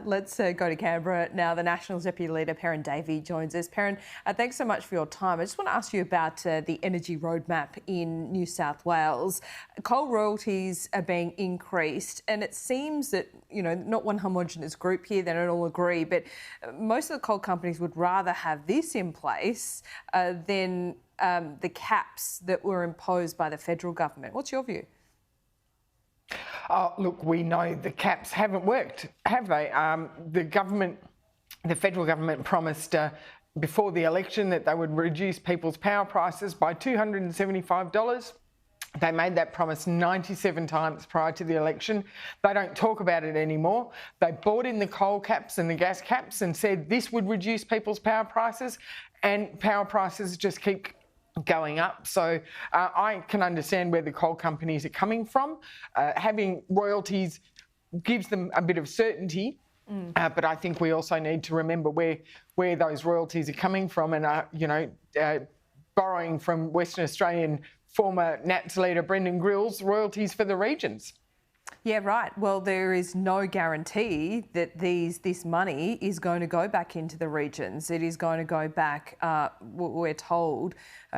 Let's go to Canberra now. The Nationals Deputy Leader, Perin Davey, joins us. Perin, thanks so much for your time. I just want to ask you about the energy roadmap in New South Wales. Coal royalties are being increased, and it seems that, not one homogenous group here, they don't all agree, but most of the coal companies would rather have this in place than the caps that were imposed by the federal government. What's your view? Oh, look, we know the caps haven't worked, have they? The federal government promised before the election that they would reduce people's power prices by $275. They made that promise 97 times prior to the election. They don't talk about it anymore. They bought in the coal caps and the gas caps and said this would reduce people's power prices, and power prices just keep going up. So I can understand where the coal companies are coming from. Having royalties gives them a bit of certainty, but I think we also need to remember where those royalties are coming from, and borrowing from Western Australian former Nats leader Brendan Grill's royalties for the regions. Yeah, right. Well, there is no guarantee that this money is going to go back into the regions. It is going to go back, we're told,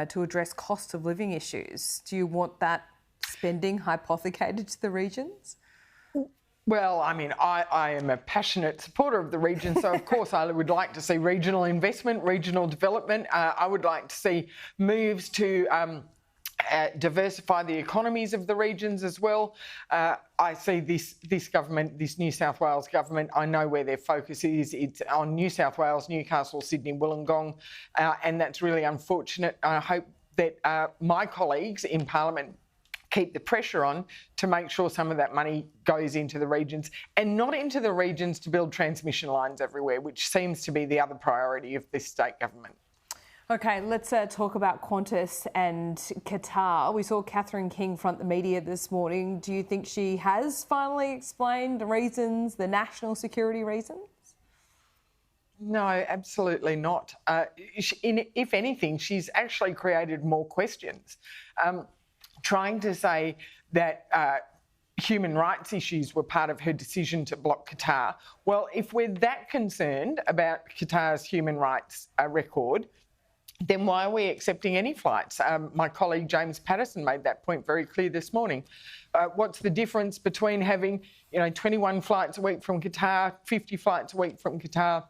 to address cost of living issues. Do you want that spending hypothecated to the regions? Well, I mean, I am a passionate supporter of the region, so of course I would like to see regional investment, regional development. I would like to see moves to diversify the economies of the regions as well. I see this government, this New South Wales government, I know where their focus is. It's on New South Wales, Newcastle, Sydney, Wollongong, and that's really unfortunate. I hope that my colleagues in Parliament keep the pressure on to make sure some of that money goes into the regions and not into the regions to build transmission lines everywhere, which seems to be the other priority of this state government. Okay, let's talk about Qantas and Qatar. We saw Catherine King front the media this morning. Do you think she has finally explained the reasons, the national security reasons? No, absolutely not. If anything, she's actually created more questions. Trying to say that human rights issues were part of her decision to block Qatar. Well, if we're that concerned about Qatar's human rights record, then why are we accepting any flights? My colleague James Patterson made that point very clear this morning. What's the difference between having 21 flights a week from Qatar, 50 flights a week from Qatar,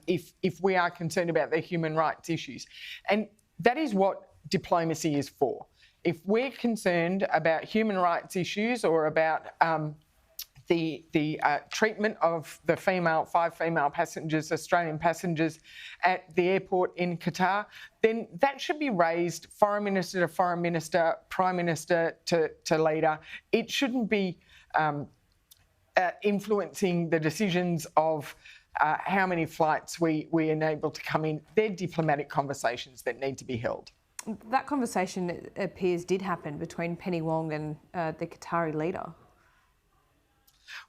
if we are concerned about their human rights issues? And that is what diplomacy is for. If we're concerned about human rights issues or about the treatment of the five female passengers, Australian passengers at the airport in Qatar, then that should be raised foreign minister to foreign minister, prime minister to leader. It shouldn't be influencing the decisions of how many flights we enable to come in. They're diplomatic conversations that need to be held. That conversation, it appears, did happen between Penny Wong and the Qatari leader.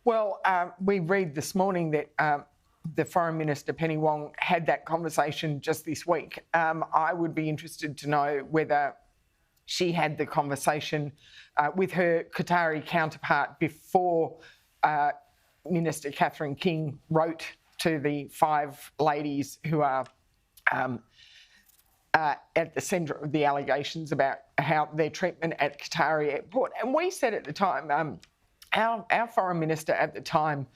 Well, we read this morning that the Foreign Minister, Penny Wong, had that conversation just this week. I would be interested to know whether she had the conversation with her Qatari counterpart before Minister Catherine King wrote to the 5 ladies who are at the centre of the allegations about how their treatment at Qatari airport. And we said at the time, our Foreign Minister at the time,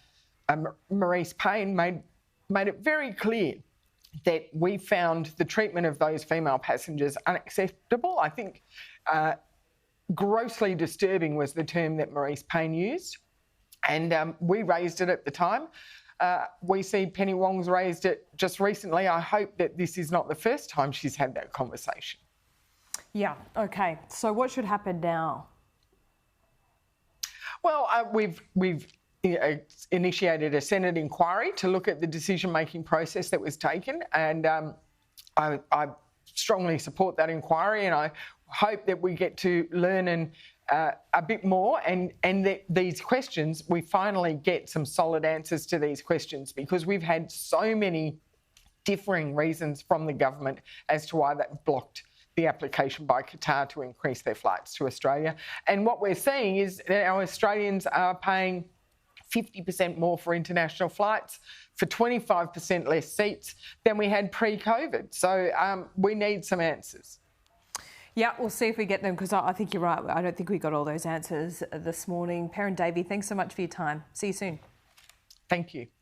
Marise Payne, made it very clear that we found the treatment of those female passengers unacceptable. I think grossly disturbing was the term that Marise Payne used. And we raised it at the time. We see Penny Wong's raised it just recently. I hope that this is not the first time she's had that conversation. Yeah, okay. So what should happen now? Well, we've initiated a Senate inquiry to look at the decision-making process that was taken, and I strongly support that inquiry, and I hope that we get to learn a bit more and that these questions, we finally get some solid answers to these questions, because we've had so many differing reasons from the government as to why that blocked the application by Qatar to increase their flights to Australia. And what we're seeing is that our Australians are paying 50% more for international flights, for 25% less seats than we had pre-COVID. So we need some answers. Yeah, we'll see if we get them, because I think you're right. I don't think we got all those answers this morning. Perin Davey, thanks so much for your time. See you soon. Thank you.